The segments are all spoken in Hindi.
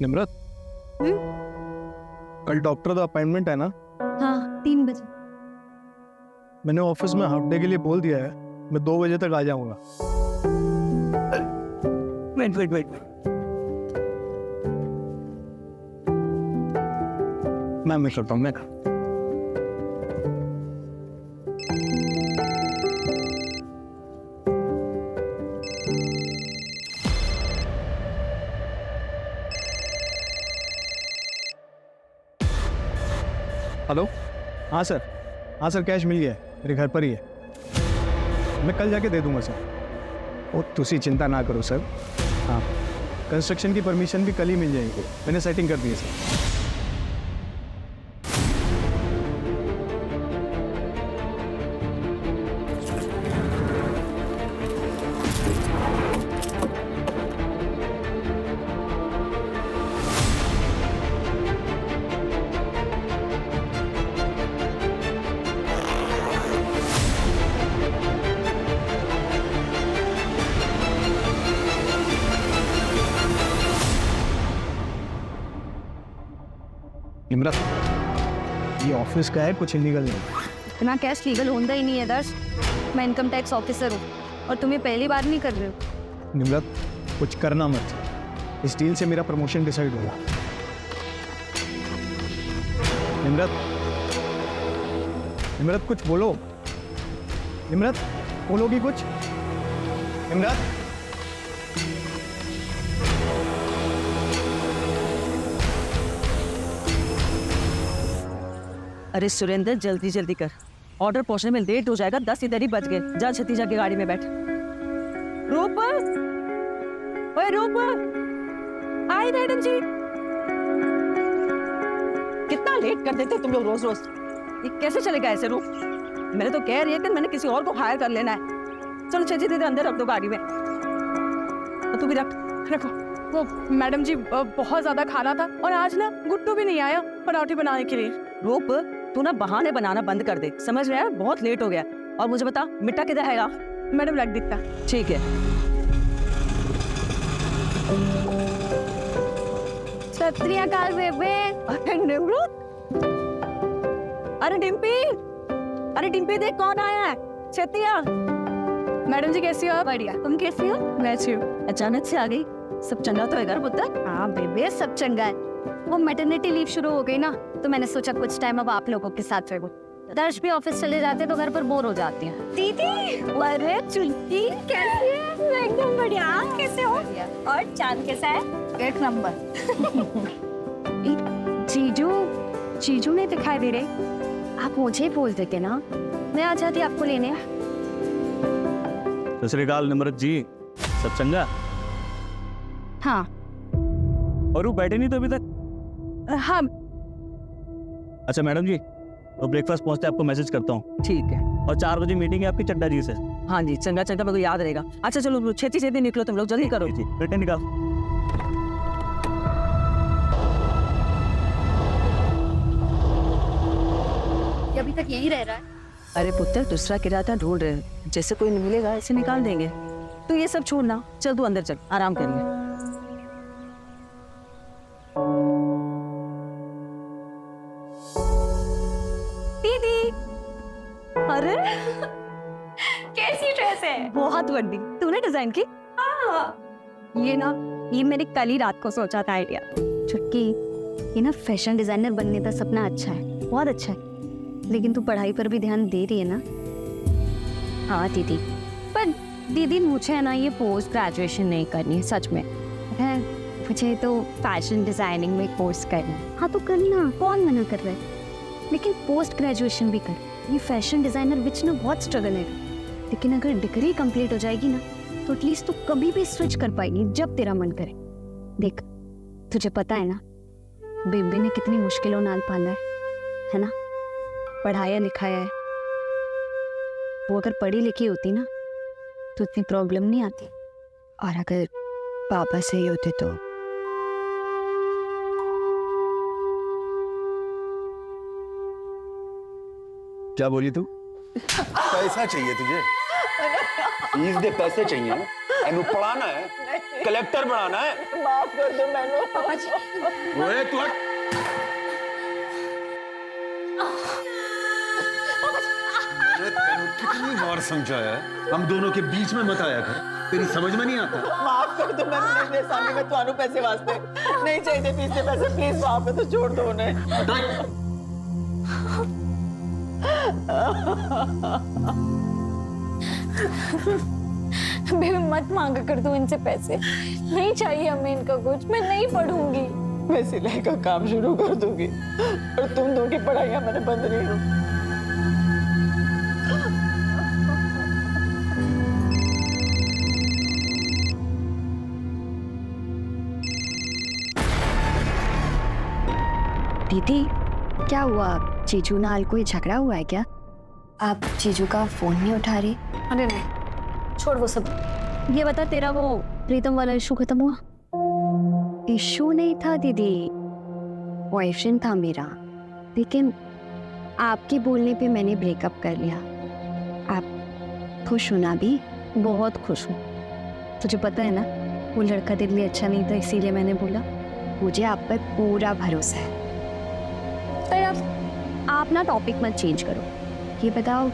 निम्रत, कल डॉक्टर का अपॉइंटमेंट है ना? हाँ, 3 बजे। मैंने ऑफिस में हाफ डे के लिए बोल दिया है, मैं 2 बजे तक आ जाऊंगा। वेट। मैं करता हूँ, मैं करता हूँ। हेलो, हाँ सर, कैश मिल गया है, मेरे घर पर ही है। मैं कल जाके दे दूंगा सर। ओ तुसी चिंता ना करो सर। हाँ, कंस्ट्रक्शन की परमिशन भी कल ही मिल जाएगी, मैंने सेटिंग कर दी है सर। निम्रत, ये ऑफिस का है, कुछ इलीगल नहीं। इतना कैश लीगल होता ही नहीं है दर्श। मैं इनकम टैक्स ऑफिसर हूँ और तुम ये पहली बार नहीं कर रहे हो। निम्रत, कुछ करना मत, इस डील से मेरा प्रमोशन डिसाइड होगा। निम्रत कुछ बोलो। निम्रत, बोलोगी कुछ? निम्रत, अरे सुरेंद्र, जल्दी कर, ऑर्डर पहुंचने में लेट हो जाएगा। 10 इधर ही बज गए। जा छती जाके गाड़ी में बैठ। रूपा, ओए रूपा, आई मैडम जी। कितना लेट कर देते तुम लोग रोज। ये कैसे चलेगा ऐसे? रूप, मैंने तो कह रही है कि मैंने किसी और को हायर कर लेना है। चलो छती दीदी अंदर रख दो गाड़ी में। तू भी रखो। वो मैडम जी बहुत ज्यादा खाना था और आज ना गुड्डू भी नहीं आया पराठे बनाने के लिए। रूप, तू ना बहाने बनाना बंद कर दे, समझ रहा है? बहुत लेट हो गया। और मुझे बता, मिट्टा किधर है? मैडम रख दिखता। ठीक है। सत श्री अकाल बेबे। अरे निम्रत, अरे डिम्पी देख कौन आया है। छतिया। मैडम जी कैसी हो आप? बढ़िया, तुम कैसी हो? मैं अच्छी हूँ। अचानक से आ गई, सब चंगा तो है घर पुत्र? हाँ बेबे, सब चंगा है। वो मैटरनिटी लीव शुरू हो गई ना, तो मैंने सोचा कुछ टाइम अब आप लोगों के साथ रहो। दर्श भी ऑफिस चले जाते तो घर पर बोर हो जाती हैं। दीदी, अरे चुटकी कैसी है? मैं एकदम बढ़िया। आप कैसे हो? और चांद कैसा है? 1 नंबर। जीजू नहीं दिखाई दे रहे। आप मुझे बोल देते ना, मैं आ जाती आपको लेने। सत श्री अकाल निम्रत जी, सब चंगा? हाँ। और वो बैठे नहीं तो अभी तक? हाँ अच्छा मैडम जी, तो ब्रेकफास्ट पहुंचते आपको मैसेज करता हूँ। ठीक है। और 4 बजे मीटिंग है आपकी चड्डा जी से। हाँ जी, चंगा मेरे को याद रहेगा। अच्छा चलो छेती निकलो, तुम लोग जल्दी करो। जी रिटर्न निकाल। ये अभी तक यही रह रहा है। अरे पुत्र, दूसरा किराया ढूंढ रहे हैं, जैसे कोई मिलेगा ऐसे निकाल देंगे। तो ये सब छोड़ना, चल तू अंदर चल, आराम करिए। दीदी, अरे कैसी ड्रेस है? बहुत बड़ी, तूने डिजाइन की? हाँ। ये मेरी कल ही रात को सोचा था आइडिया। छुटकी, ये ना फैशन डिजाइनर बनने का सपना अच्छा है, बहुत अच्छा है। लेकिन तू पढ़ाई पर भी ध्यान दे रही है ना? हाँ दीदी, पर दीदी मुझे है ना ये पोस्ट ग्रेजुएशन नहीं करनी है, सच में है। मुझे तो फैशन डिजाइनिंग में कोर्स करना है। हाँ तो करना, कौन मना कर रहा है? लेकिन पोस्ट ग्रेजुएशन भी कर। ये फैशन डिजाइनर विच ना बहुत स्ट्रगल है, लेकिन अगर डिग्री कंप्लीट हो जाएगी ना तो एटलीस्ट तू कभी भी स्विच कर पाएगी जब तेरा मन करे। देख, तुझे पता है ना बेबे ने कितनी मुश्किलों नाल पाला है ना? पढ़ाया लिखाया है। वो अगर पढ़ी लिखी होती ना तो इतनी प्रॉब्लम नहीं आती। और अगर पापा सही होते तो क्या बोली तू? पैसा चाहिए तुझे? फीस दे, पैसे चाहिए ना? एनू पढ़ाना है, कलेक्टर बनाना है। माफ कर दो मैनू पापा जी ओए तू हट। मैंने तेनू कितनी बार समझाया है, हम दोनों के बीच में मत आया कर, तेरी समझ में नहीं आता। माफ कर दो मैनू, नहीं दे सकती मैं ਤੁਹਾਨੂੰ पैसे वास्ते नहीं चाहिए फीस के पैसे, प्लीज माफ कर दो, छोड़ दो उन्हें। बेबी मत मांगा कर तू इनसे पैसे, नहीं चाहिए हमें इनका कुछ, मैं नहीं पढ़ूंगी। मैं सिलाई का काम शुरू कर दूंगी और तुम दोनों की पढ़ाइयाँ मैंने बंद नहीं करूँ। दीदी क्या हुआ, जीजू नाल कोई झगड़ा हुआ है क्या? आप जीजू का फोन नहीं उठा रही? अरे नहीं, छोड़ वो सब। ये बता, तेरा वो प्रीतम वाला इशू खत्म हुआ? इशू नहीं था दीदी, बॉयफ्रेंड था मेरा, लेकिन आपके बोलने पे मैंने ब्रेकअप कर लिया। आप खुश हो ना? भी बहुत खुश हूँ। तुझे पता है ना, वो लड़का तेरे लिए अच्छा नहीं था, इसीलिए मैंने बोला। मुझे आप पर पूरा भरोसा है। पर आप ना टॉपिक मत चेंज करो। ये बताओ,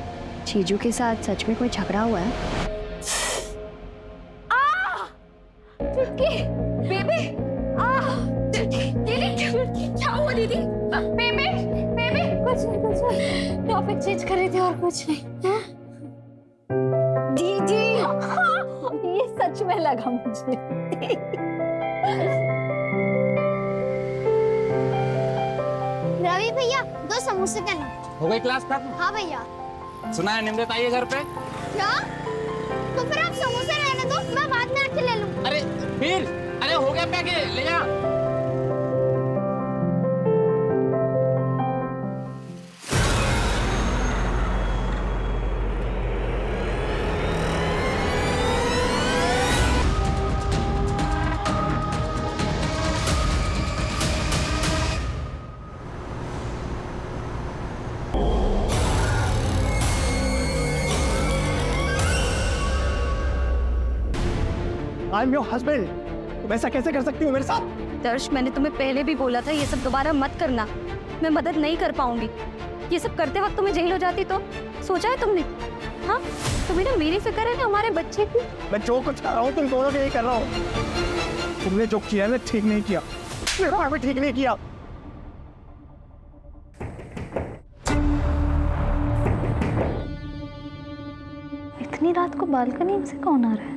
जीजू के साथ सच में कोई झगड़ा हुआ है? चुटकी, बेबी, दीदी, क्या हुआ दीदी? बेबी, बेबी, कुछ नहीं, टॉपिक चेंज कर रहे थे और कुछ नहीं। दीदी, ये सच में लगा मुझे। रवि भैया 2 समोसे देना। हो गई क्लास खत्म? हाँ भैया। सुना है निम्रत आई है घर पे? क्या? तो फिर आप समोसे रहने दो, मैं बाद में आके ले लूँ। अरे फिर, अरे हो गया पैकेज, ले जा। आई एम योर हस्बैंड, तुम ऐसा कैसे कर सकती हो मेरे साथ? दर्श, मैंने तुम्हें पहले भी बोला था ये सब दोबारा मत करना। मैं मदद नहीं कर पाऊंगी। ये सब करते वक्त तुम्हें जेल हो जाती तो सोचा है तुमने? हाँ, तुम्हें ना मेरी फिक्र है ना हमारे बच्चे की। मैं जो कुछ कर रहा हूँ तुम दोनों के लिए कर रहा हूँ। तुमने जो किया है ना, ठीक नहीं किया, ठीक नहीं किया। इतनी रात को बालकनी से कौन आ रहा है?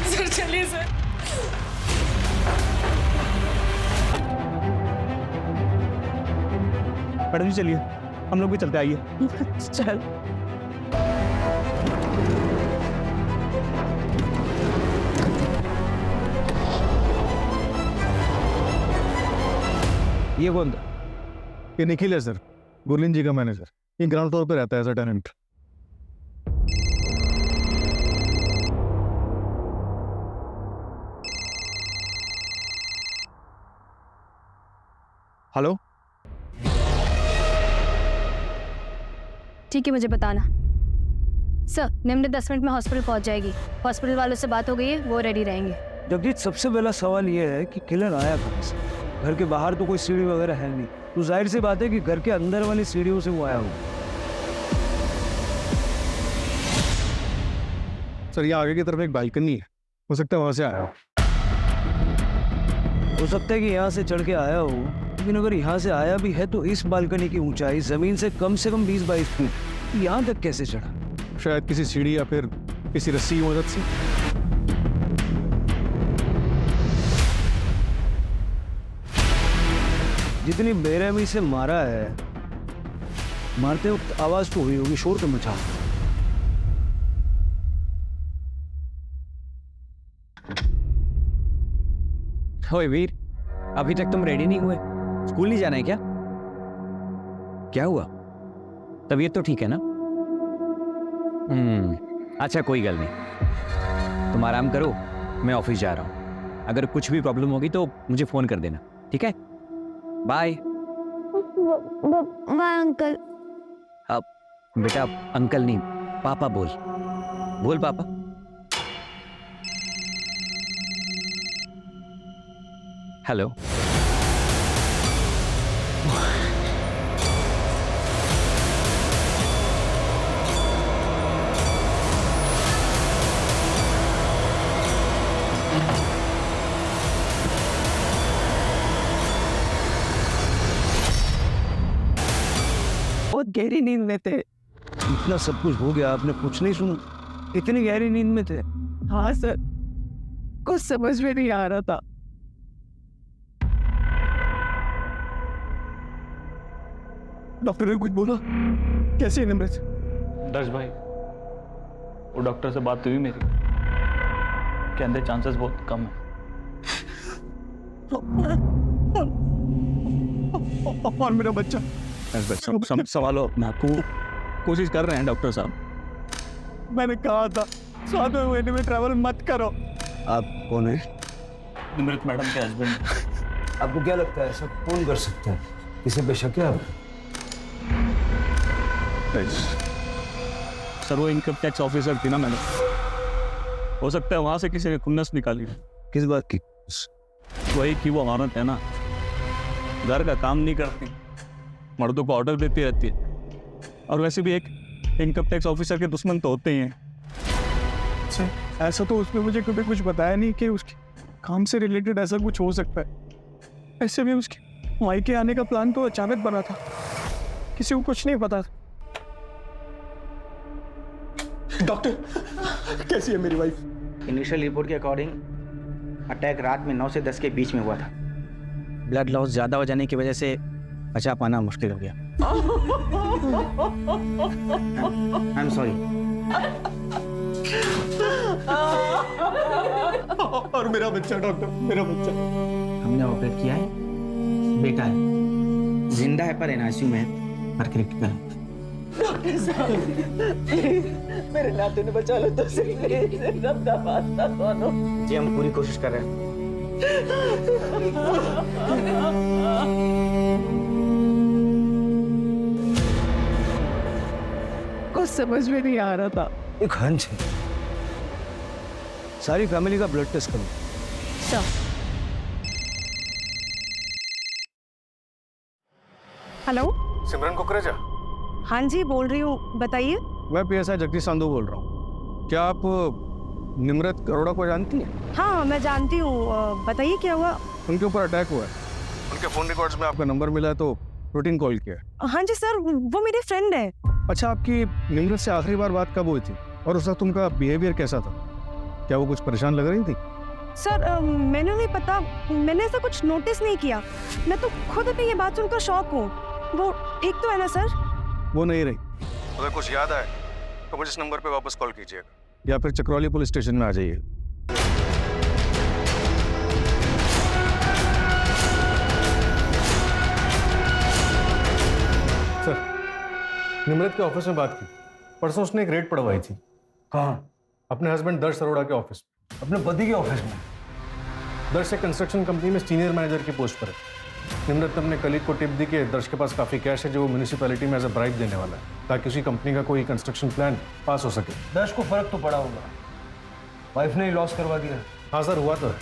सर चलिए सर। मैडम जी चलिए, हम लोग भी चलते, आइए। चल। ये कौन था? ये निखिल है सर, गुरलीन जी का मैनेजर। ये ग्राउंड फ्लोर पे रहता है एज अ टेनेंट। हेलो, ठीक है, मुझे बताना। सर, निम्न 10 मिनट में हॉस्पिटल पहुंच जाएगी। हॉस्पिटल वालों से बात हो गई है, वो रेडी रहेंगे। जगजीत, सबसे पहला सवाल ये है कि किलन आया कहाँ से? घर के बाहर तो कोई सीढ़ी वगैरह है नहीं, तो जाहिर सी बात है कि घर के अंदर वाली सीढ़ियों से वो आया होगा। सर ये आगे की तरफ एक बालकनी है, हो सकता है वहां से आया हो। हो सकता है कि यहाँ से चढ़ के आया हो, लेकिन अगर यहाँ से आया भी है तो इस बालकनी की ऊंचाई जमीन से कम 20-22 फीट, यहाँ तक कैसे चढ़ा? शायद किसी सीढ़ी या फिर किसी रस्सी की मदद से। जितनी बेरहमी से मारा है, मारते वक्त आवाज तो हुई होगी, शोर तो मचा। ओए वीर, अभी तक तुम रेडी नहीं हुए? स्कूल नहीं जाना है क्या? क्या हुआ? तबीयत तो ठीक है ना? अच्छा कोई गल नहीं, तुम आराम करो, मैं ऑफिस जा रहा हूँ। अगर कुछ भी प्रॉब्लम होगी तो मुझे फोन कर देना, ठीक है? बाय। Bye uncle. अब बेटा अंकल नहीं, पापा बोल। बोल पापा। हेलो। बहुत गहरी नींद में थे। इतना सब कुछ हो गया, आपने कुछ नहीं सुना? इतनी गहरी नींद में थे? हाँ सर, कुछ समझ में नहीं आ रहा था। डॉक्टर ने कुछ बोला? कैसे है निमृत? दर्श भाई, वो डॉक्टर से बात हुई मेरी, कहते चांसेस बहुत कम है। और मेरा बच्चा? संभालो अपने आप को, कोशिश कर रहे हैं डॉक्टर साहब। मैंने कहा था 7वें महीने में ट्रैवल मत करो। आप कौन है? निमृत मैडम के हस्बैंड। आपको क्या लगता है ऐसा कौन कर सकता है? किसी पे शक है आप? सर वो इनकम टैक्स ऑफिसर थी ना मैडम, हो सकता है वहां से किसी ने खुन्नस निकाली। किस बात की? वही कि वो औरत है ना, घर का काम नहीं करती, मर्दों को ऑर्डर देती रहती है। और वैसे भी एक इनकम टैक्स ऑफिसर के दुश्मन तो होते ही हैं। अच्छा, ऐसा तो उसने मुझे कभी कुछ बताया नहीं कि उसके काम से रिलेटेड ऐसा कुछ हो सकता है। ऐसे भी उसके मायके आने का प्लान तो अचानक बना था, किसी को कुछ नहीं पता था। डॉक्टर, कैसी है मेरी वाइफ? इनिशियल रिपोर्ट के अकॉर्डिंग अटैक रात में 9 से 10 के बीच में हुआ था। ब्लड लॉस ज्यादा हो जाने की वजह से बचा पाना मुश्किल हो गया। I am sorry. और मेरा बच्चा डॉक्टर, मेरा बच्चा? हमने ऑपरेट किया है, बेटा है, जिंदा है पर एनआईसीयू में है, पर क्रिटिकल है। मेरे नाते ने बचा लो तो सही। सब दामाद था दोनों। जी हम पूरी कोशिश कर रहे हैं। कुछ समझ में नहीं आ रहा था। एक हंच है, सारी फैमिली का ब्लड टेस्ट करो। हेलो, सिमरन कुकरेजा? हाँ जी बोल रही हूँ, बताइए। मैं PSI जगदीश संधू बोल रहा हूँ। क्या आप निमृत अरोड़ा को जानती हैं? हाँ मैं जानती हूँ, बताइए क्या हुआ। उनके ऊपर अटैक हुआ है, उनके फोन रिकॉर्ड्स में आपका नंबर मिला है तो रूटीन कॉल किया। हाँ जी सर, वो मेरी फ्रेंड है। अच्छा, आपकी निमृत से आखिरी बार बात कब हुई थी और उस वक्त उनका बिहेवियर कैसा था? क्या वो कुछ परेशान लग रही थी? सर मैंने नहीं पता, मैंने ऐसा कुछ नोटिस नहीं किया। मैं तो खुद अपनी ये बात सुनकर शॉक हूँ। वो ठीक तो है ना सर? वो नहीं रही। अगर कुछ याद आए तो मुझे इस नंबर पे वापस कॉल कीजिएगा या फिर चक्रौली पुलिस स्टेशन में आ जाइए। सर, निमृत के ऑफिस में बात की। परसों उसने एक रेड पड़वाई थी। कहाँ? अपने हस्बैंड दर्श अरोड़ा के ऑफिस। अपने पति के ऑफिस में? दर्श एक कंस्ट्रक्शन कंपनी में सीनियर मैनेजर की पोस्ट पर है। निमृत ने अपने कलीग को टिप दी कि दर्श के पास काफी कैश है जो वो म्यूनिसिपैलिटी में एज अ ब्राइब देने वाला है ताकि उसी कंपनी का कोई कंस्ट्रक्शन प्लान पास हो सके। दर्श को फर्क तो पड़ा होगा, वाइफ ने ही लॉस करवा दिया। हाँ सर, हुआ तो है।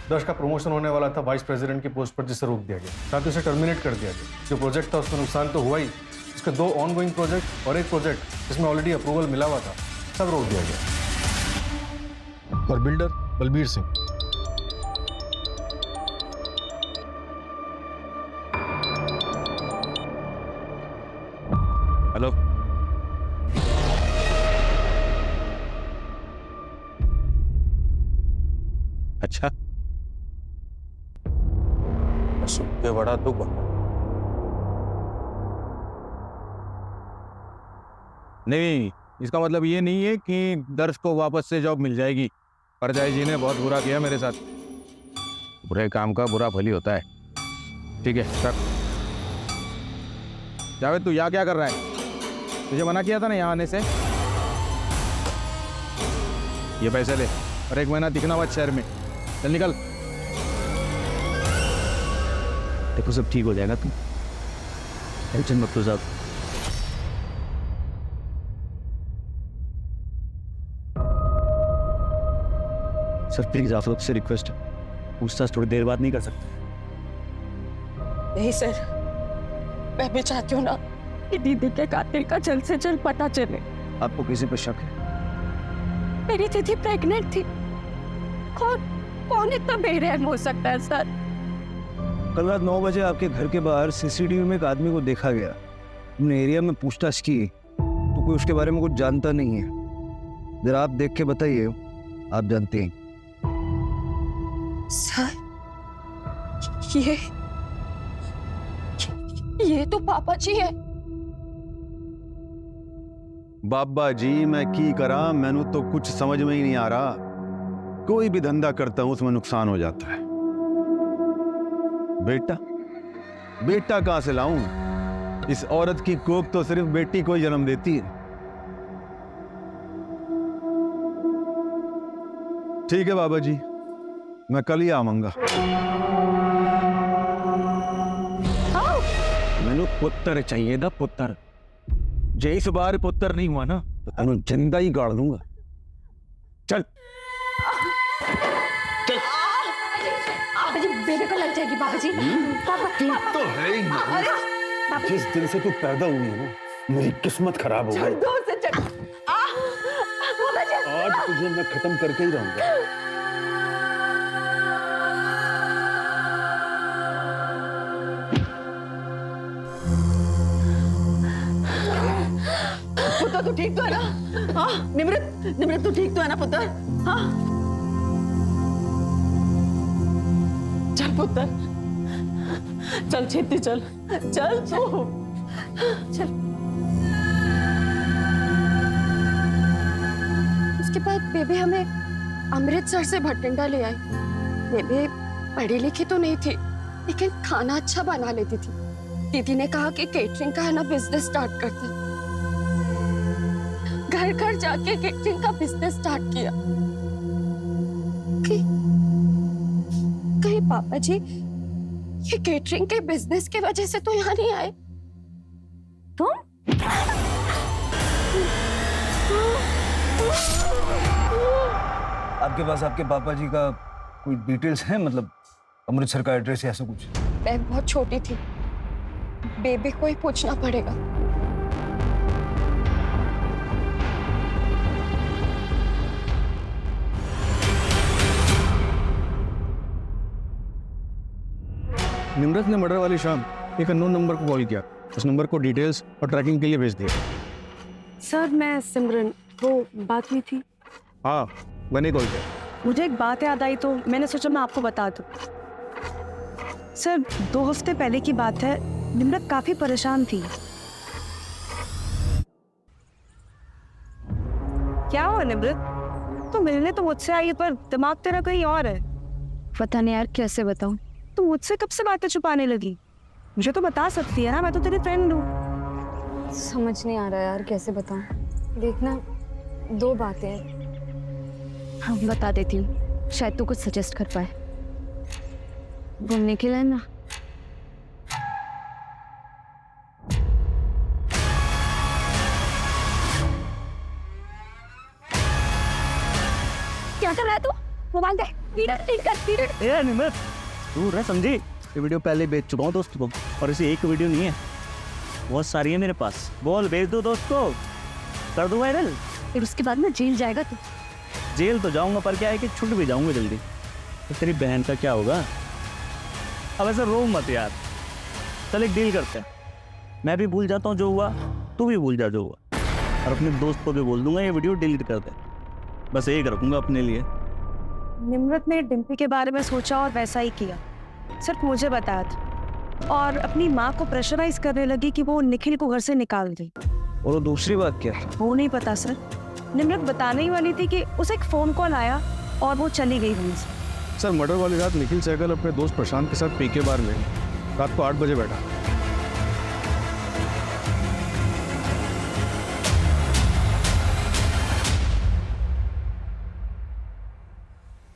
दर्श का प्रमोशन होने वाला था वाइस प्रेसिडेंट की पोस्ट पर, जिसे रोक दिया गया, साथ ही उसे टर्मिनेट कर दिया गया। जो प्रोजेक्ट था उसमें नुकसान तो हुआ ही, उसके 2 ऑनगोइंग प्रोजेक्ट और एक प्रोजेक्ट जिसमें ऑलरेडी अप्रूवल मिला हुआ था, सब रोक दिया गया। और बिल्डर बलबीर सिंह। हेलो, अच्छा, सुन के बड़ा दुख हुआ। नहीं, इसका मतलब ये नहीं है कि दर्श को वापस से जॉब मिल जाएगी। परजाई जी ने बहुत बुरा किया मेरे साथ। बुरे काम का बुरा फल ही होता है। ठीक है सर। जावेद तू यहाँ क्या कर रहा है? तुझे मना किया था ना यहाँ आने से। ये पैसे ले और 1 महीना दिखना मत शहर में। चल निकल। देखो सब ठीक हो जाएगा, तुम टेंशन मत लो साहब। सर प्लीज आप लोग से रिक्वेस्ट है, पूछताछ थोड़ी देर बाद नहीं कर सकते? नहीं सर, मैं भी चाहती हूँ ना कि दीदी के कातिल का जल्द से जल्द पता चले। आपको किसी पर शक है? मेरी दीदी प्रेग्नेंट थी। कौन इतना बेरहम हो सकता है सर? कल रात 9 बजे आपके घर के बाहर सीसीटीवी में एक आदमी को देखा गया। हमने एरिया में पूछताछ की तो कोई उसके बारे में कुछ जानता नहीं है। जरा आप देख के बताइए, आप जानते हैं। सर ये तो पापा जी है। बाबा जी मैं की करा, मैनू तो कुछ समझ में ही नहीं आ रहा। कोई भी धंधा करता हूं उसमें नुकसान हो जाता है। बेटा कहां से लाऊं? इस औरत की कोख तो सिर्फ बेटी को ही जन्म देती है। ठीक है बाबा जी, मैं कल ही आऊंगा। मैंने पुत्र चाहिए था, पुत्र। जय इस बार पुत्र नहीं हुआ ना तो तेनों जिंदा ही गाड़ दूंगा। चल बाबा जी बेबी को लग जाएगी बाबा जी। पापा तो है ही नहीं। जिस दिन से तू पैदा हुई है ना, मेरी किस्मत खराब हो गई। आज तुझे मैं खत्म करके ही रहूंगा। पुत्र तू ठीक तो है ना? हाँ निमृत तू ठीक तो है ना पुत्र? हाँ चल पुत्र, चल छेती चल तू चल। उसके बाद बेबी हमें अमृतसर से भटिंडा ले आई। बेबी पढ़ी लिखी तो नहीं थी, लेकिन खाना अच्छा बना लेती थी। दीदी ने कहा कि केटरिंग का है ना बिजनेस स्टार्ट करते हैं। घर घर जाके केटरिंग का बिजनेस स्टार्ट किया। कहीं पापा जी ये केटरिंग के बिजनेस की वजह से तो यहाँ नहीं आए? तुम आपके पास आपके पापा जी का कोई डिटेल्स है? मतलब अमृतसर का एड्रेस या ऐसा कुछ? मैं बहुत छोटी थी, बेबी को ही पूछना पड़ेगा। निम्रत ने मर्डर वाली शाम एक अननोन नंबर को कॉल किया। उस नंबर को डिटेल्स और ट्रैकिंग के लिए भेज दिया। सर मैं सिमरन, वो बात हुई थी। हाँ मैंने कॉल किया। मुझे एक बात याद आई तो मैंने सोचा मैं आपको बता दूं। सर 2 हफ्ते पहले की बात है, निम्रत काफी परेशान थी। क्या हुआ निम्रत? तो मिलने तो मुझसे आई है पर दिमाग तेरा कहीं और है। पता नहीं यार कैसे बताऊं। तो मुझसे कब से बातें छुपाने लगी? मुझे तो बता सकती है ना, मैं तो तेरी फ्रेंड हूँ। समझ नहीं आ रहा यार कैसे बताऊं। देखना 2 बातें हैं। हाँ बता देती हूँ, शायद तू कुछ सजेस्ट कर पाए। घूमने के लिए ना क्या कर रहा है तू? मोबाइल दे। यार निमृत तू रह समझी, ये वीडियो पहले भेज चुका हूँ दोस्त को, और इसे एक वीडियो नहीं है, बहुत सारी है मेरे पास। बोल भेज दो दोस्त को, कर दूँ वायरल। फिर उसके बाद ना जेल जाएगा तू। जेल तो जाऊंगा पर क्या है कि छूट भी जाऊंगा जल्दी। तो तेरी बहन का क्या होगा? अब ऐसा रो मत यार, चल एक डील करते हैं। मैं भी भूल जाता हूँ जो हुआ, तू भी भूल जा जो हुआ, और अपने दोस्त को भी बोल दूंगा ये वीडियो डिलीट कर दे। बस एक रखूंगा अपने लिए। निम्रत ने डिम्पी के बारे में सोचा और वैसा ही किया, सिर्फ मुझे बताया था। और अपनी माँ को प्रेशराइज करने लगी कि वो निखिल को घर से निकाल दे। और वो दूसरी बात क्या है? वो नहीं पता सर। निम्रत बताने ही वाली थी कि उसे एक फोन कॉल आया और वो चली गई वहीं से। सर मर्डर वाली रात निखिल सहगल अपने दोस्त प्रशांत के साथ पीके बार में रात को 8 बजे बैठा।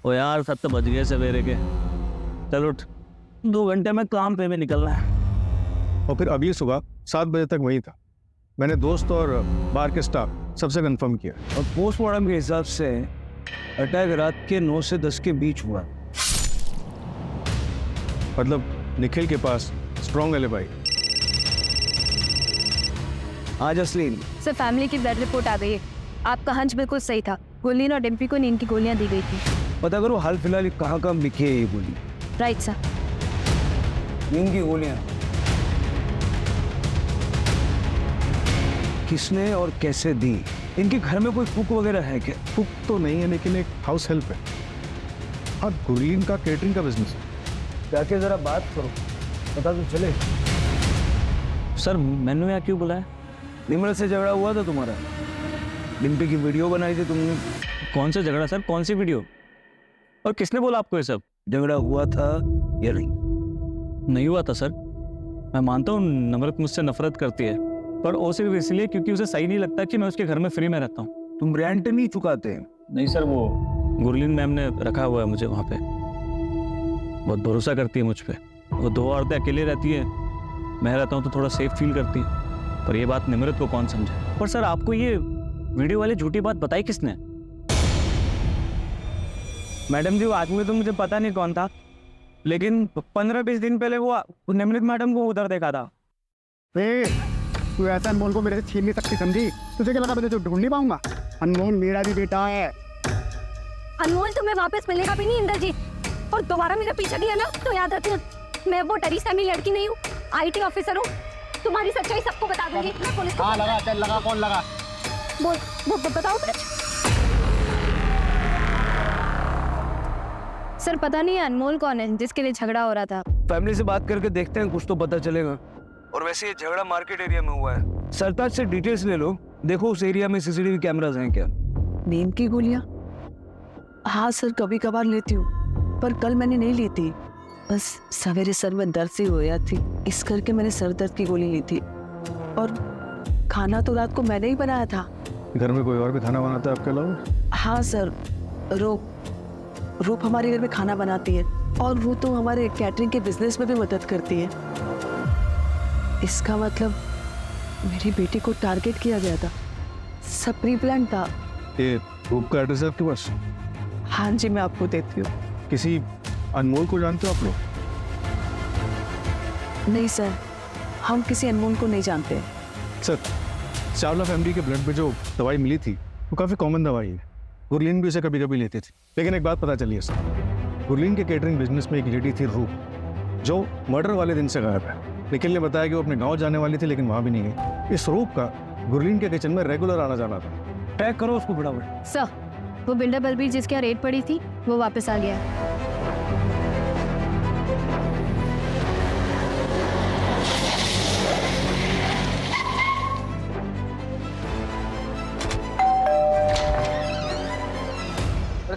ओ यार 7 तो बज गए सवेरे के। चल उठ, 2 घंटे में काम पे में निकलना है। और फिर अभी सुबह 7 बजे तक वही था। मैंने दोस्त और बार के स्टाफ सबसे कंफर्म किया। और पोस्टमार्टम के हिसाब से अटैक रात के 9 से 10 के बीच हुआ। मतलब निखिल के पास स्ट्रॉन्ग एलिबाई। आज असलीम सर फैमिली की ब्लड रिपोर्ट आ गई है। आपका हंच बिल्कुल सही था। गुरलीन और डिम्पी को नींद की गोलियां दी गई थी। पता करो हाल फिलहाल ये कहाँ बिकी है ये गोली। Right sir. नींद की गोलियां किसने और कैसे दी? इनके घर में कोई कुक वगैरह है क्या? कुक तो नहीं है, लेकिन एक हाउस हेल्प है। हाँ, गुरलीन का केटरिंग का बिजनेस है। जाके जरा बात करो, पता तो चले। सर मैंने यहाँ क्यों बुलाया? निम्रत से झगड़ा हुआ था तुम्हारा? डिम्पी की वीडियो बनाई थी तुमने। कौन सा झगड़ा सर? कौन सी वीडियो? और किसने बोला आपको ये सब? झगड़ा हुआ था या नहीं? नहीं हुआ था सर। मैं मानता हूँ नम्रत मुझसे नफरत करती है, पर वो सिर्फ इसलिए क्योंकि उसे सही नहीं लगता कि मैं उसके घर में फ्री में रहता हूँ। तुम रेंट नहीं चुकाते? नहीं सर, वो गुरलीन मैम ने रखा हुआ है मुझे वहाँ पे। बहुत भरोसा करती है मुझ पे। वो 2 औरतें अकेले रहती है, मैं रहता हूँ तो थोड़ा सेफ फील करती है। पर ये बात निम्रत को कौन समझे? पर सर आपको ये वीडियो वाली झूठी बात बताई किसने? मैडम जी वो आदमी तो मुझे पता नहीं कौन था, लेकिन 15-20 दिन पहले वो निम्रत मैडम को उधर देखा था। तू ऐसा अनमोल को मेरे से छीन नहीं सकती, समझी? तुझे क्या लगा मैं तुझे ढूंढ नहीं पाऊंगा? अनमोल मेरा भी बेटा है। अनमोल तुम्हें वापस मिलेगा भी नहीं इंद्रजीत। और दोबारा मेरा पीछा किया ना तो याद रखना, मैं वो डरी सहमी लड़की नहीं हूँ, IT ऑफिसर हूँ। तुम्हारी सच्चाई सबको बता दूंगी। मैं पुलिस को लगा, चल लगा, कौन लगा? बोल बताओ कुछ। सर पता नहीं अनमोल कौन है जिसके लिए झगड़ा हो रहा था। फैमिली से बात करके देखते हैं, कुछ तो पता चलेगा। और वैसे ये झगड़ा मार्केट एरिया में हुआ है। सरताज से डिटेल्स ले लो, देखो उस एरिया में CCTV कैमरास हैं क्या? नींद की गोलियां? हाँ सर, कभी कभार लेती हूँ, पर कल मैंने नहीं ली थी। बस सवेरे सर में दर्द सी होया थी, इस करके मैंने सर दर्द की गोली ली थी। और खाना तो रात को मैंने ही बनाया था। घर में कोई और भी खाना बनाता है आपके अलावा? हाँ सर, रूप हमारे घर में खाना बनाती है, और वो तो हमारे कैटरिंग के बिजनेस में भी मदद करती है। इसका मतलब मेरी बेटी को टारगेट किया गया था, सब प्री प्लान था। ये रूप का एड्रेस है आपके पास? हाँ जी, मैं आपको देती हूँ। किसी अनमोल को जानते हो आप लोग? नहीं सर, हम किसी अनमोल को नहीं जानते। सर, चावला फैमिली के ब्लड में जो दवाई मिली थी वो काफ़ी कॉमन दवाई है। गुरलीन भी उसे कभी कभी लेती थी। लेकिन एक बात पता चली है सर, गुरलीन के केटरिंग बिजनेस में एक लेडी थी रूप, जो मर्डर वाले दिन से गायब है। निखिल ने बताया कि वो अपने गांव जाने वाली थी, लेकिन वहां भी नहीं गई। इस रूप का गुरलीन के किचन में रेगुलर आना जाना था। पैक करो उसको फटाफट। सर वो बिल्डर बलबीर जिसके यहाँ रेड पड़ी थी वो वापस आ गया है।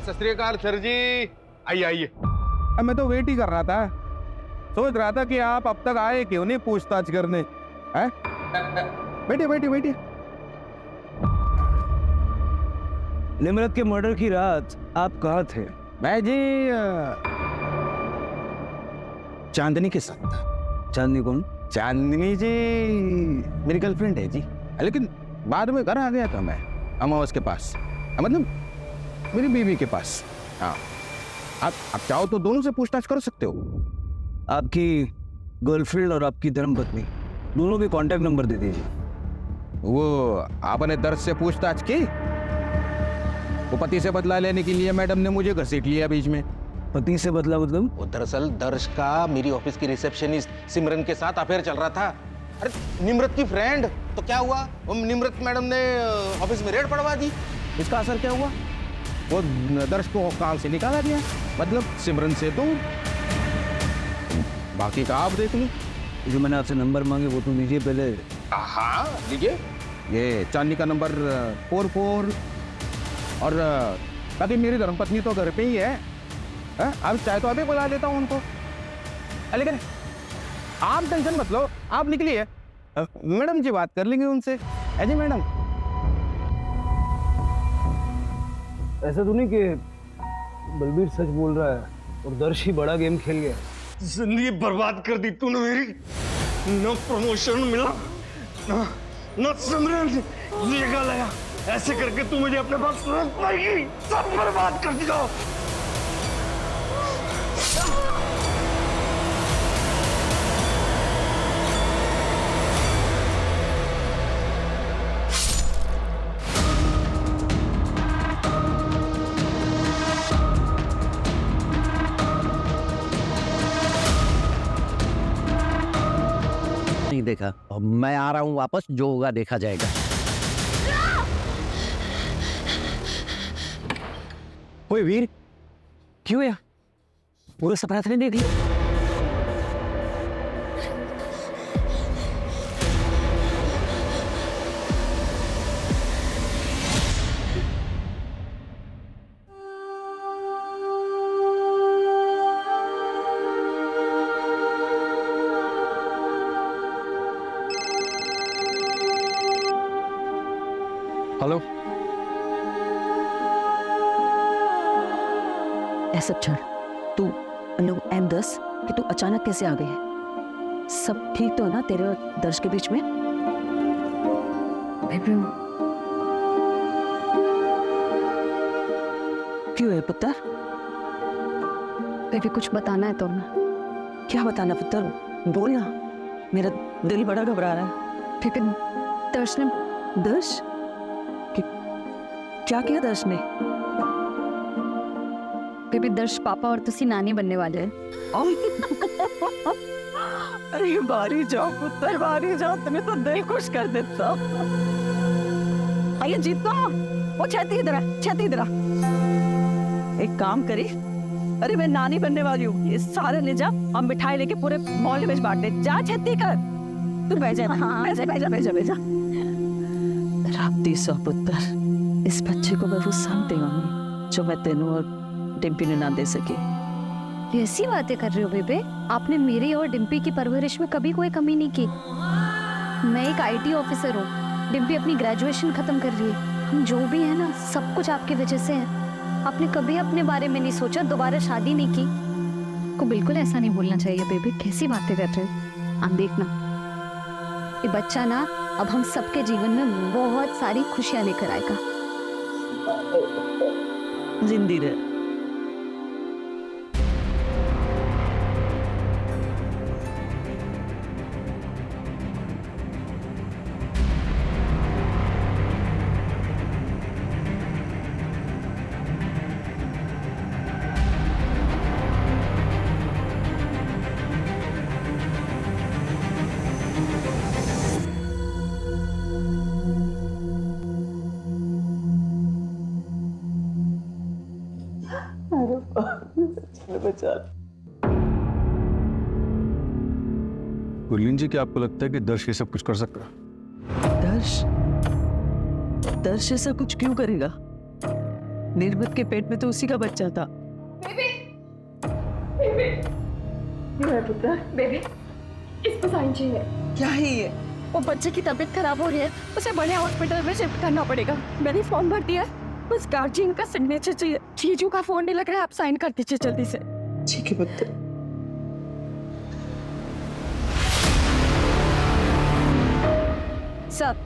सत श्री अकाल सर जी, आइए आइए। अब मैं तो वेट ही कर रहा था, सोच रहा था कि आप अब तक आए क्यों नहीं पूछताछ करने। हैं? बैठिए बैठिए बैठिए। निम्रत के मर्डर की रात आप कहाँ थे? मैं जी चांदनी के साथ था। चांदनी कौन? चांदनी जी मेरी गर्लफ्रेंड है जी, लेकिन बाद में घर आ गया था मैं अमावस के पास, मतलब मेरी बीवी के पास। हाँ, आप चाहो तो दोनों से पूछताछ कर सकते हो। आपकी गर्लफ्रेंड और आपकी धर्मपत्नी दोनों के कांटेक्ट नंबर दे दीजिए। वो आपने दर्द से पूछताछ की? वो पति से बदला लेने के लिए मैडम ने मुझे घसीट लिया बीच में। पति से बदला मतलब? वो दरअसल दर्श का मेरी ऑफिस की रिसेप्शनिस्ट सिमरन के साथ अफेयर चल रहा था। अरे निम्रत की फ्रेंड, तो क्या हुआ, वो निम्रत मैडम ने ऑफिस में रेड पड़वा दी। इसका असर क्या हुआ? वो दर्श को काम से निकाला गया, मतलब सिमरन से दूर। बाकी का आप देख लो। जो मैंने आपसे नंबर मांगे वो तो दीजिए पहले। हाँ लीजिए, ये चांदनी का नंबर 44। और बाकी मेरी धर्मपत्नी तो घर पे ही है। अब चाहे तो अभी बुला लेता हूँ उनको। लेकिन आप टेंशन मत लो, आप निकलिए, मैडम जी बात कर लेंगे उनसे। अजय मैडम, ऐसा तो नहीं कि बलबीर सच बोल रहा है और दर्श ही बड़ा गेम खेल गया? जिंदगी बर्बाद कर दी तूने मेरी, न प्रमोशन मिला न सिमरन जगह लगा, ऐसे करके तू मुझे अपने पास रख पाएगी, सब बर्बाद कर दिया। नहीं देखा, अब मैं आ रहा हूँ वापस, जो होगा देखा जाएगा। ओए वीर, क्यों यार पूरा सपना नहीं देख लिया? हेलो, ऐसा छोड़, तू M10 कि तू अचानक कैसे आ गई है? सब ठीक तो है ना तेरे और दर्श के बीच में? बेबी, क्यों है पुत्र? बेबी कुछ बताना है तुम्हें। क्या बताना पुत्र, बोल ना, मेरा दिल बड़ा घबरा रहा है। बेबी दर्श ने दर्श? क्या किया दर्श ने? बेबी दर्श पापा और तुसी नानी बनने वाले हैं। अरे बारी जाओ पुत्र, बारी जाओ, तुम्हें तो दिल खुश कर देता। आइए जीतो, वो छेती इधर आ, छेती इधर आ। एक काम करी, अरे मैं नानी बनने वाली हूँ, ये सारे ले जा और मिठाई लेके पूरे मोहल्ले में बांट दे। जा छेती कर, तू बैठ जा। हाँ, बैठ जा। राप्ती सौ पुत्र, इस बच्चे को मैं वो संग देवांगी जो मैं तेनू और डिम्पी ने ना दे सकी। ऐसी बातें कर रहे हो बेबे? आपने मेरी और डिम्पी की परवरिश में कभी कोई कमी नहीं की। मैं एक IT ऑफिसर हूँ, डिम्पी अपनी ग्रेजुएशन खत्म कर रही है। हम जो भी है ना, सब कुछ आपकी वजह से है। आपने कभी अपने बारे में नहीं सोचा, दोबारा शादी नहीं की। को बिल्कुल ऐसा नहीं बोलना चाहिए बेबी, कैसी बातें कर रहे हो आप? देखना ये बच्चा ना अब हम सबके जीवन में बहुत सारी खुशियां लेकर आएगा। जिंदी रहे। गुरलीन जी, क्या आपको लगता है कि दर्श ये सब कुछ कर सकता है? दर्श ऐसा कुछ क्यों करेगा? निर्मित के पेट में तो उसी का बच्चा था। क्यों है पुत्र? बेबी, इसको साइन चाहिए। क्या ही है? वो बच्चे की तबीयत खराब हो रही है, उसे बड़े हॉस्पिटल में शिफ्ट करना पड़ेगा। मैंने फॉर्म भर दिया, बस गार्जियन का सिग्नेचर चाहिए। जीजू का फोन नहीं लग रहा है, आप साइन कर दीजिए जल्दी से। ठीक है पुत्र। सर,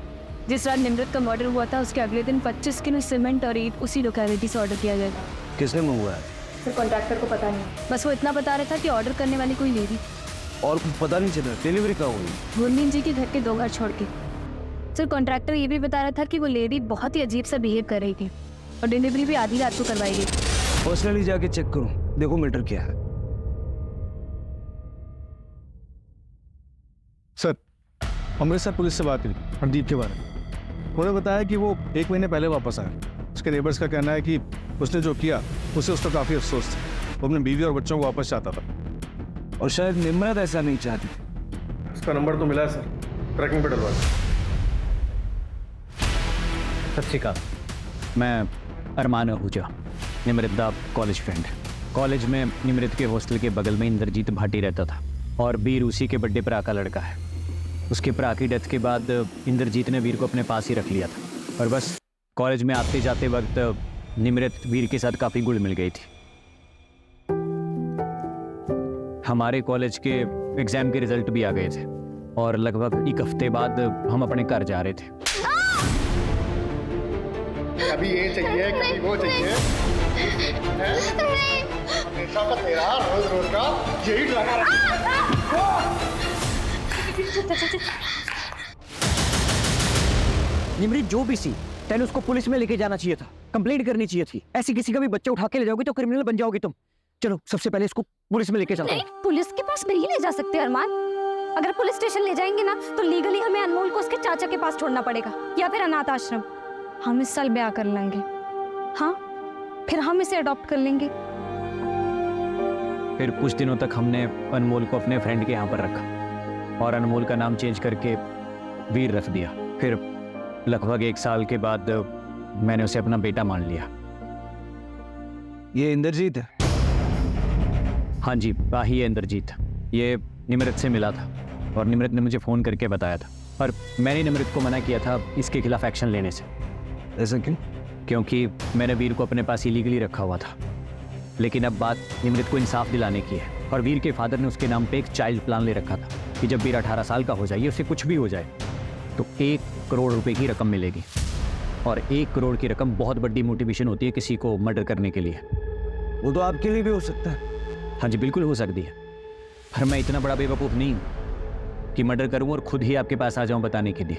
जिस रात निमृत का मर्डर हुआ था उसके अगले दिन 25 किलो सीमेंट और ईंट उसी लोकेलिटी से ऑर्डर किया जाएगा। किसने मंगवाया है? सर कॉन्ट्रैक्टर को पता नहीं, बस वो इतना बता रहा था कि ऑर्डर करने वाली कोई लेडी। और कुछ पता नहीं चला डिलीवरी कहाँ हुई? गुरलीन जी के घर के 2 घर छोड़ के। सर कॉन्ट्रैक्टर ये भी बता रहा था कि वो लेडी बहुत ही अजीब सा बिहेव कर रही थी और डिलीवरी भी आधी रात को करवाई गई। पर्सनली जाके चेक करो, देखो मैटर क्या है। सर, अमृतसर पुलिस से बात करी हरदीप के बारे में। उन्होंने बताया कि वो 1 महीने पहले वापस आया। उसके नेबर्स का कहना है कि उसने जो किया उससे उसका काफ़ी अफसोस था। वो अपनी बीवी और बच्चों को वापस चाहता था। और शायद निम्रत ऐसा नहीं चाहती। उसका नंबर तो मिला है सर, ट्रैकिंग पे डलवा। सत श्रीकाल, मैं अरमान आहूजा, निमृत दा कॉलेज फ्रेंड। कॉलेज में निमृत के हॉस्टल के बगल में इंद्रजीत भाटी रहता था। और वीर उसी के बर्थडे भरा का लड़का है। उसके भरा की डेथ के बाद इंद्रजीत ने वीर को अपने पास ही रख लिया था। और बस कॉलेज में आते जाते वक्त निमृत वीर के साथ काफ़ी घुल मिल गई थी। हमारे कॉलेज के एग्ज़ाम के रिजल्ट भी आ गए थे और लगभग एक हफ्ते बाद हम अपने घर जा रहे थे। कभी ये चाहिए कभी वो चाहिए, हमेशा का तेरा रोज रोज का यही ड्रामा निमृत जो भी सी, तेने उसको पुलिस में लेके जाना चाहिए था, कंप्लेंट करनी चाहिए थी। ऐसी किसी का भी बच्चा उठा के ले जाओगी तो क्रिमिनल बन जाओगी तुम। चलो सबसे पहले इसको पुलिस में लेके चलता हूं। पुलिस के पास नहीं ले जा सकते अरमान। अगर पुलिस स्टेशन ले जाएंगे ना तो लीगली हमें अनमोल को उसके चाचा के पास छोड़ना पड़ेगा या फिर अनाथ आश्रम। हम इस साल ब्याह कर लेंगे, हाँ, फिर हम इसे अडॉप्ट कर लेंगे। फिर कुछ दिनों तक हमने अनमोल को अपने फ्रेंड के यहाँ पर रखा और अनमोल का नाम चेंज करके वीर रख दिया। फिर लगभग 1 साल के बाद मैंने उसे अपना बेटा मान लिया। ये इंद्रजीत है? हाँ जी, ही है इंद्रजीत। ये निमृत से मिला था और निमृत ने मुझे फ़ोन करके बताया था, और मैंने निमृत को मना किया था इसके खिलाफ एक्शन लेने से। ऐसा क्यों? क्योंकि मैंने वीर को अपने पास इलीगली रखा हुआ था। लेकिन अब बात निमृत को इंसाफ दिलाने की है और वीर के फादर ने उसके नाम पे एक चाइल्ड प्लान ले रखा था कि जब वीर 18 साल का हो जाए, उसे कुछ भी हो जाए तो 1 करोड़ रुपए की रकम मिलेगी। और 1 करोड़ की रकम बहुत बड़ी मोटिवेशन होती है किसी को मर्डर करने के लिए। वो तो आपके लिए भी हो सकता है। हाँ जी, बिल्कुल हो सकती है, पर मैं इतना बड़ा बेवकूफ़ नहीं हूँ कि मर्डर करूँ और खुद ही आपके पास आ जाऊँ बताने के लिए।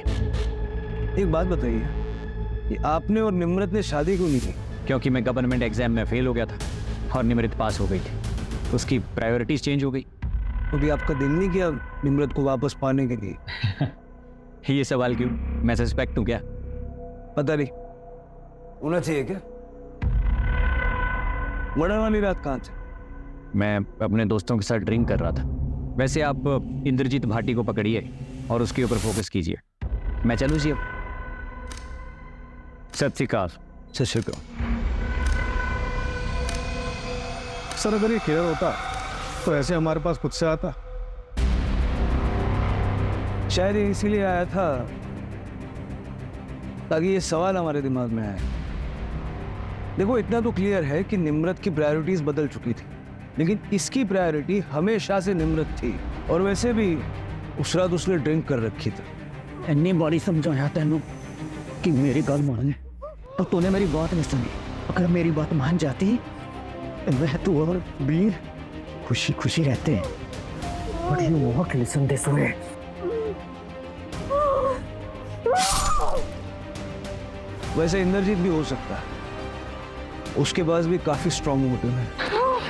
एक बात बताइए कि आपने और निमृत ने शादी क्यों नहीं की? क्योंकि मैं गवर्नमेंट एग्जाम में फेल हो गया था और निमृत पास हो गई थी। उसकी प्रायोरिटीज चेंज हो गई। तो भी आपका दिल नहीं किया निमृत को वापस पाने के लिए? ये सवाल क्यों? मैं सस्पेक्ट हूँ क्या? पता नहीं, होना चाहिए क्या? मर्डर वाली रात कहाँ थे? मैं अपने दोस्तों के साथ ड्रिंक कर रहा था। वैसे आप इंद्रजीत भाटी को पकड़िए और उसके ऊपर फोकस कीजिए। मैं चलूँ जी अब? सत श्री अकाल। सत श्री अकाल। सर अगर ये क्लियर होता तो ऐसे हमारे पास खुद से आता। शायद ये इसीलिए आया था ताकि ये सवाल हमारे दिमाग में आए। देखो, इतना तो क्लियर है कि निमृत की प्रायोरिटीज बदल चुकी थी, लेकिन इसकी प्रायोरिटी हमेशा से निमृत थी। और वैसे भी उस रात उसने ड्रिंक कर रखी थी। इतनी बड़ी समझाया तेनू कि मेरी गल मान, तो तूने मेरी बात नहीं सुनी। अगर मेरी बात मान जाती मैं तू और वीर खुशी खुशी रहते। But you want listen this way. वैसे इंद्रजीत भी हो सकता है, उसके पास भी काफी स्ट्रॉन्ग मोटिव है।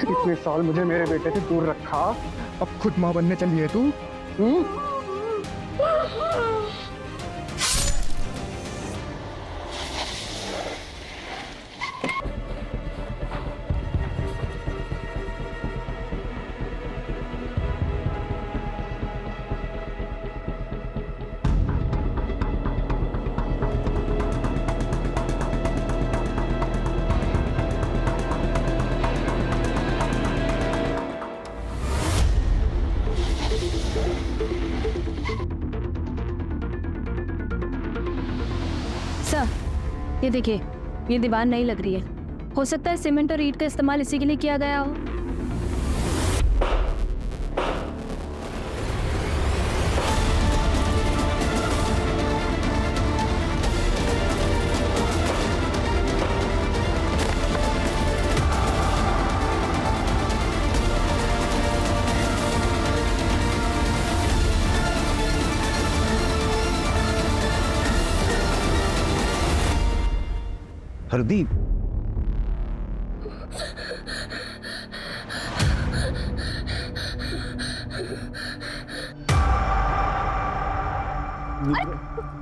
इतने साल मुझे मेरे बेटे से दूर रखा, अब खुद माँ बनने चली है तू? ये देखिए, ये दीवार नहीं लग रही है। हो सकता है सीमेंट और ईंट का इस्तेमाल इसी के लिए किया गया हो। हरदीप,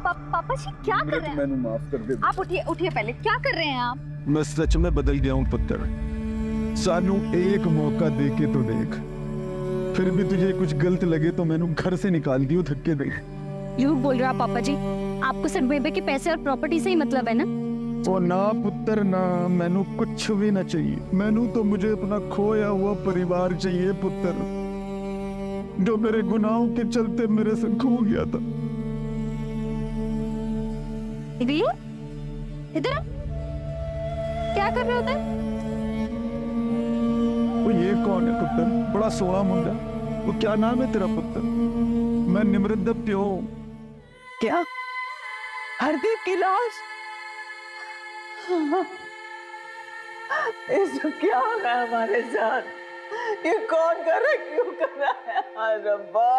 पापा जी क्या कर रहे हैं? मैंने माफ कर दे। आप उठिए उठिए, पहले क्या कर रहे हैं आप? मैं सच में बदल गया हूँ पुत्र। सानू एक मौका दे के तो देख, फिर भी तुझे कुछ गलत लगे तो मैंने घर से निकाल दियो धक्के दे। झूठ बोल रहे हो आप पापा जी। आपको सिर्फ बेबे के पैसे और प्रॉपर्टी से ही मतलब है ना? ओ ना पुत्र ना, मैनू कुछ भी ना चाहिए। मैनू तो मुझे अपना खोया हुआ परिवार चाहिए पुत्र। जो मेरे गुनाहों के चलते मेरे से खो गया था। इधर क्या कर रहे होते? वो ये कौन है पुत्र? बड़ा सोहा मुंडा। वो क्या नाम है तेरा पुत्र? मैं निमृत दा प्यो। क्या? हरदीप की लाश? इसको क्या हो रहा है हमारे साथ? ये कौन कर रहा है? क्यों कर रहा है? हाय रब्बा,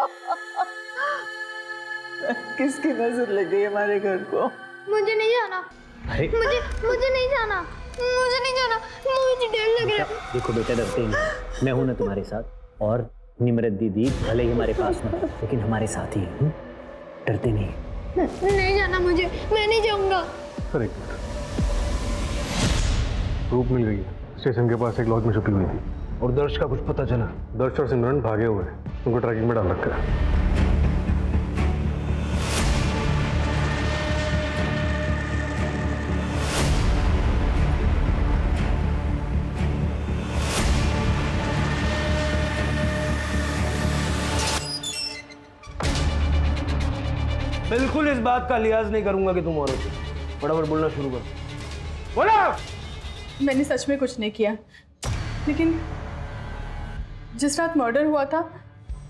किसकी नजर लग गई हमारे घर को? मुझे नहीं जाना। मुझे नहीं जाना। मुझे नहीं जाना। मुझे डर लग रहा है। देखो बेटा, डरते नहीं, मैं हूं ना तुम्हारे साथ। और निमृत दीदी भले ही हमारे पास ना, लेकिन हमारे साथ ही है। डरते नहीं। नहीं जाना मुझे, मैं नहीं जाऊंगा। सर, एक मिनट। रूप मिल गई है, स्टेशन के पास एक लॉज में छुपी हुई थी। और दर्श का कुछ पता चला? दर्श और सिमरन भागे हुए हैं, उनको ट्रैकिंग में डाल रखा है। बिल्कुल इस बात का लिहाज नहीं करूंगा कि तुम औरत हो। फटाफट बोलना शुरू करो। बोला। मैंने सच में कुछ नहीं किया, लेकिन जिस रात मर्डर हुआ था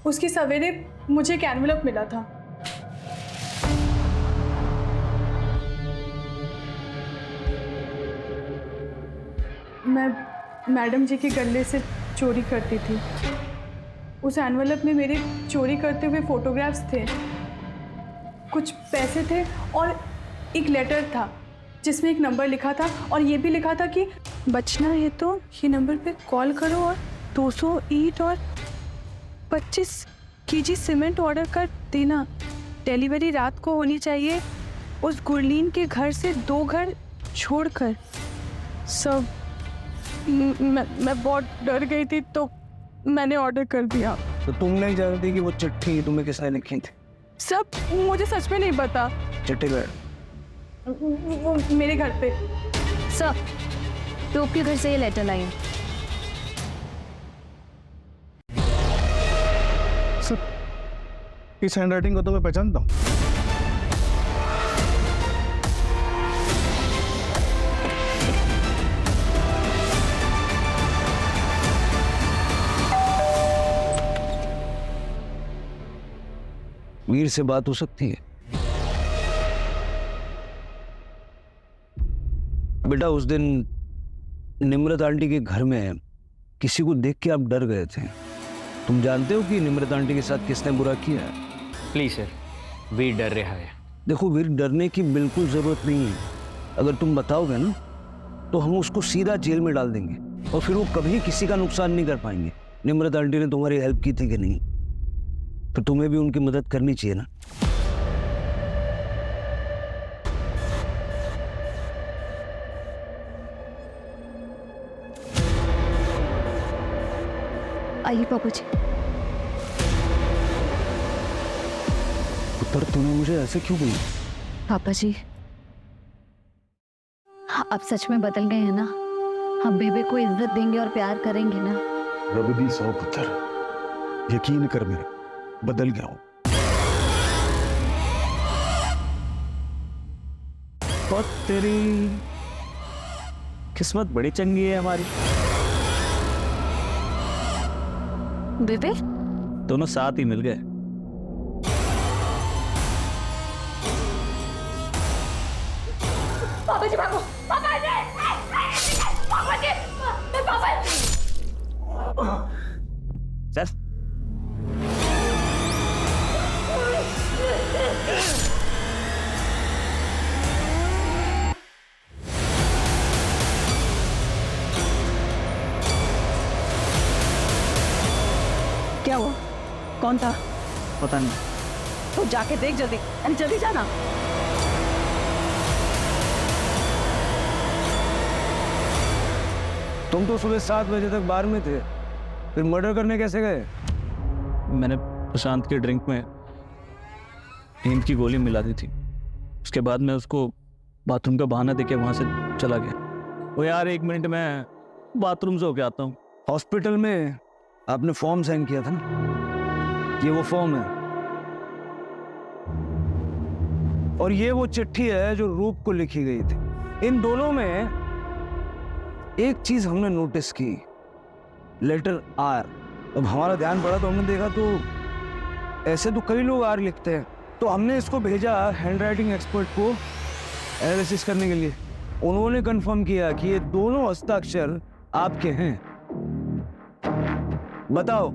उसकी सवेरे मुझे एक एनवेलप मिला था। मैं मैडम जी के गले से चोरी करती थी। उस एनवेलप में मेरे चोरी करते हुए फोटोग्राफ्स थे, कुछ पैसे थे और एक लेटर था जिसमें एक नंबर लिखा था और ये भी लिखा था कि बचना है तो ये नंबर पे कॉल करो और 200 ईंट और 25 केजी सीमेंट ऑर्डर कर देना। डिलीवरी रात को होनी चाहिए उस गुरलीन के घर से 2 घर छोड़कर। सब मैं बहुत डर गई थी तो मैंने ऑर्डर कर दिया। तो तुम नहीं जानती कि वो चिट्ठी तुम्हें किसने लिखी थी? सब मुझे सच में नहीं पता। चिट्ठी गए वो मेरे घर पे। सर, रूप के घर से ये लेटर लाई है। सर, इस हैंडराइटिंग को तो मैं पहचानता हूँ। वीर से बात हो सकती है? बेटा, उस दिन निमृत आंटी के घर में किसी को देख के आप डर गए थे। तुम जानते हो कि निमृत आंटी के साथ किसने बुरा किया है? प्लीज सर, वीर डर रहा है। देखो वीर, डरने की बिल्कुल जरूरत नहीं है। अगर तुम बताओगे ना तो हम उसको सीधा जेल में डाल देंगे और फिर वो कभी किसी का नुकसान नहीं कर पाएंगे। निमृत आंटी ने तुम्हारी हेल्प की थी कि नहीं? तो तुम्हें भी उनकी मदद करनी चाहिए ना। आइए पापा जी। पुत्र, तूने मुझे ऐसे क्यों बोला? पापा जी, आप सच में बदल गए हैं ना? हम बेबे को इज्जत देंगे और प्यार करेंगे ना? रब दी सौ पुत्र, यकीन कर मेरा, बदल गया हूं। बहुत तेरी किस्मत बड़ी चंगी है हमारी। बेबे, दोनों साथ ही मिल गए। पापा जी भागो, पापा जी, पापा जी, पापा जी। चल। क्या हुआ? कौन था? पता नहीं। तो जाके देख जल्दी, अरे जल्दी जाना। तुम तो सुबह 7 बजे तक बार में थे, फिर मर्डर करने कैसे गए? मैंने प्रशांत के ड्रिंक में नींद की गोली मिला दी थी। उसके बाद मैं उसको बाथरूम का बहाना देके वहां से चला गया। वो यार 1 मिनट में बाथरूम से होके आता हूँ। हॉस्पिटल में आपने फॉर्म साइन किया था ना? ये वो फॉर्म है और ये वो चिट्ठी है जो रूप को लिखी गई थी। इन दोनों में एक चीज हमने नोटिस की, लेटर आर। अब हमारा ध्यान पड़ा तो हमने देखा तो ऐसे तो कई लोग आर लिखते हैं, तो हमने इसको भेजा हैंडराइटिंग एक्सपर्ट को एनालिसिस करने के लिए। उन्होंने कंफर्म किया कि ये दोनों हस्ताक्षर आपके हैं। बताओ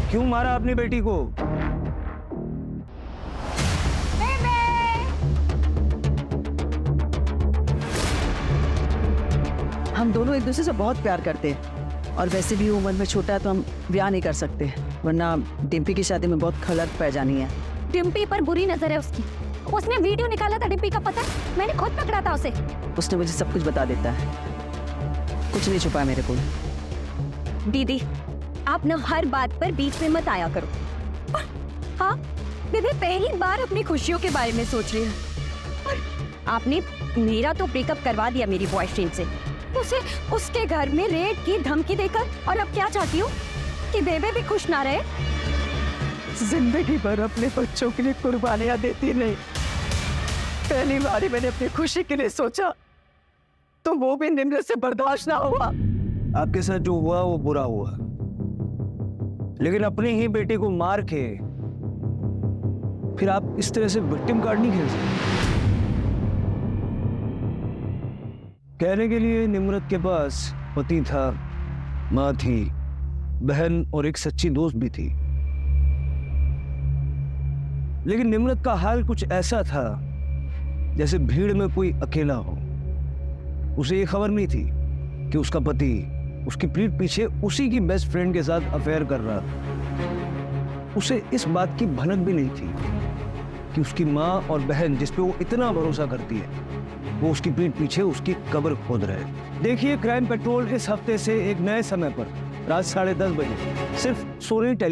क्यों मारा अपनी बेटी को? हम दोनों एक दूसरे से बहुत प्यार करते हैं और वैसे भी उम्र में छोटा है तो हम ब्याह नहीं कर सकते, वरना डिम्पी की शादी में बहुत खलत पै जानी है। डिम्पी पर बुरी नजर है उसकी। उसने वीडियो निकाला था डिम्पी का, पता है? मैंने खुद पकड़ा था उसे। उसने मुझे सब कुछ बता देता है, कुछ नहीं छुपा मेरे को। दीदी आप न हर बात पर बीच में मत आया करो। हाँ बेबे पहली बार अपनी खुशियों के बारे में सोच रही है और आपने मेरा तो ब्रेकअप करवा दिया मेरी बॉयफ्रेंड से, उसे उसके घर में रेड की धमकी देकर, और अब क्या चाहती हूँ कि बेबे भी खुश ना रहे? जिंदगी भर अपने बच्चों के लिए कुर्बानियां देती नहीं, पहली बार मैंने अपनी खुशी के लिए सोचा तो वो भी निम्रत से बर्दाश्त ना हुआ। आपके साथ जो हुआ वो बुरा हुआ, लेकिन अपनी ही बेटी को मार के फिर आप इस तरह से विक्टिम कार्ड नहीं खेल सकते। कहने के लिए निम्रत के पास पति था, माँ थी, बहन और एक सच्ची दोस्त भी थी, लेकिन निम्रत का हाल कुछ ऐसा था जैसे भीड़ में कोई अकेला हो। उसे ये खबर नहीं थी कि उसका पति उसकी पीठ पीछे उसी की बेस्ट फ्रेंड के साथ अफेयर कर रहा था। उसे इस बात की भनक भी नहीं थी कि उसकी माँ और बहन जिस पे वो इतना भरोसा करती है वो उसकी पीठ पीछे उसकी कब्र खोद रहे। देखिए क्राइम पेट्रोल इस हफ्ते से एक नए समय पर रात 10:30 बजे सिर्फ सोनी टेलीविजन